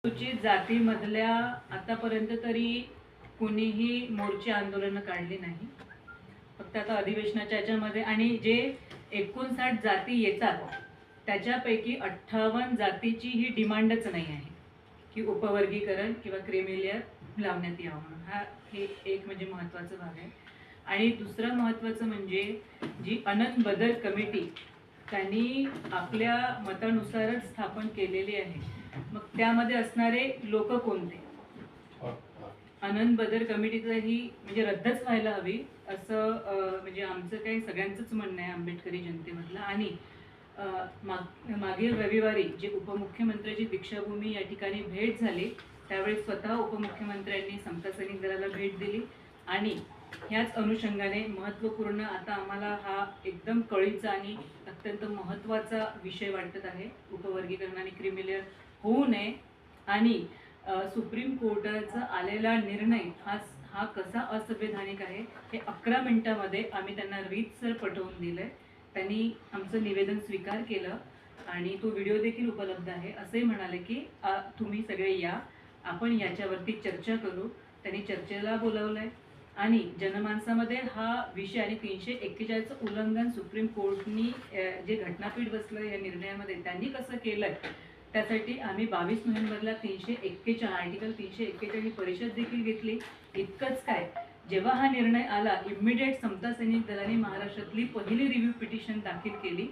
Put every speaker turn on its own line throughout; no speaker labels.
अनुसूचित जातीमधल्या आतापर्यंत तरी कुणीही मोर्चे आंदोलन काढली नाही. फक्त आता अधिवेशनाच्या याच्यामध्ये आणि जे 59 जाती येतात त्याच्यापैकी 58 जातीची ही डिमांडच नाही आहे की उपवर्गीकरण किंवा क्रिमिलेअर लावण्यात यावं म्हणून. हे एक म्हणजे महत्त्वाचं भाग आहे. आणि दुसरं महत्त्वाचं म्हणजे जी अनंत बदर कमिटी त्यांनी आपल्या मतानुसारच स्थापन केलेली आहे. मग त्यामध्ये असणारे लोक कोणते? अनंत बदर कमिटीचं ही म्हणजे रद्दच व्हायला हवी असं म्हणजे आमचं काही सगळ्यांचंच म्हणणं आहे आंबेडकरी जनतेमधलं. आणि मागील रविवारी जे उपमुख्यमंत्र्याची दीक्षाभूमी या ठिकाणी भेट झाली त्यावेळी स्वतः उपमुख्यमंत्र्यांनी समता सैनिक दलाला भेट दिली. आणि ह्याच अनुषंगाने महत्त्वपूर्ण आता आम्हाला हा एकदम कळीचा आणि अत्यंत महत्त्वाचा विषय वाटत आहे. उपवर्गीकरण आणि क्रिमिलेअर होऊ नये आणि सुप्रीम कोर्टाचा आलेला निर्णय हा कसा असंवैधानिक आहे हे 11 मिनिटांमध्ये आम्ही त्यांना रीतसर पटवून दिलंय. त्यांनी आमचं निवेदन स्वीकार केलं आणि तो व्हिडिओ देखील उपलब्ध आहे. असे म्हणाले की तुम्ही सगळे या, आपण याच्यावरती चर्चा करू. त्यांनी चर्चेला बोलावलंय आणि जनमानसामध्ये हा विषय आणि 341चं उल्लंघन सुप्रीम कोर्टनी जे घटनापीठ बसलं या निर्णयामध्ये त्यांनी कसं केलंय त्यासाठी आम्ही 22 नोव्हेंबरला 341 आर्टिकल 341 ही परिषद देखील घेतली. इतकंच काय, जेव्हा हा निर्णय आला इमिडिएट समता सैनिक दलाने महाराष्ट्रातली पहिली रिव्ह्यू पिटिशन दाखल केली.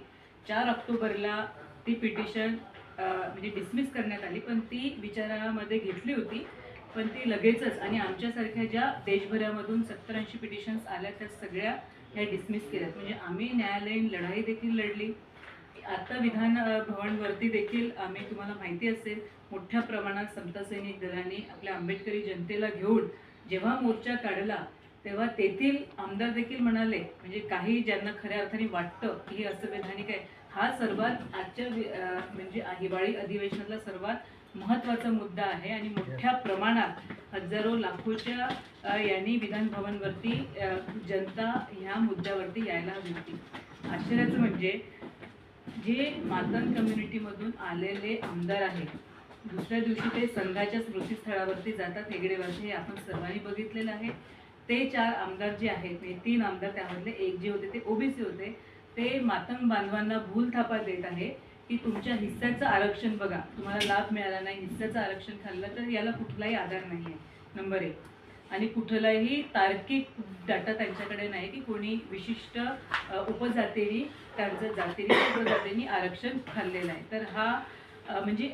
4 ऑक्टोबरला ती पिटिशन म्हणजे डिसमिस करण्यात आली, पण ती विचारामध्ये घेतली होती. पण ती लगेचच आणि आमच्यासारख्या ज्या देशभरामधून 70-80 पिटिशन्स आल्या त्या सगळ्या ह्या डिसमिस केल्यात. म्हणजे आम्ही न्यायालयीन लढाई देखील लढली. आता विधान भवनवरती देखील आम्ही तुम्हाला माहिती असेल मोठ्या प्रमाणात समता सैनिक दलाने आपल्या आंबेडकरी जनतेला घेऊन जेव्हा मोर्चा काढला तेव्हा तेथील आमदार देखील म्हणाले, म्हणजे काही ज्यांना खऱ्या अर्थाने वाटतं की हे असंवैधानिक आहे, हा सर्वात आजच्या म्हणजे हिवाळी अधिवेशनातला सर्वात महत्त्वाचा मुद्दा आहे आणि मोठ्या प्रमाणात हजारो लाखोच्या यांनी विधान भवनवरती जनता ह्या मुद्द्यावरती यायला हवी होती. आश्चर्याचं म्हणजे जे मातंग कम्युनिटीमधून आलेले आमदार आहेत दुसऱ्या दिवशी ते संघाच्या स्मृतीस्थळावरती जातात हेगडेवरती, हे आपण सर्वांनी बघितलेलं आहे. ते 4 आमदार जे आहेत म्हणजे 3 आमदार त्यामधले एक जे होते ते ओबीसी होते, ते मातंग बांधवांना भूल थापा देत आहे की तुमच्या हिस्साचं आरक्षण बघा, तुम्हाला लाभ मिळाला नाही, हिस्साचं आरक्षण खाल्लं तर याला कुठलाही आधार नाही आहे नंबर 1. आणि कुठलाही तार्किक डाटा त्यांच्याकडे नाही की कोणी विशिष्ट उपजातींनी त्यांचं जातीने उपजातींनी आरक्षण खाल्लेलं आहे. तर हा म्हणजे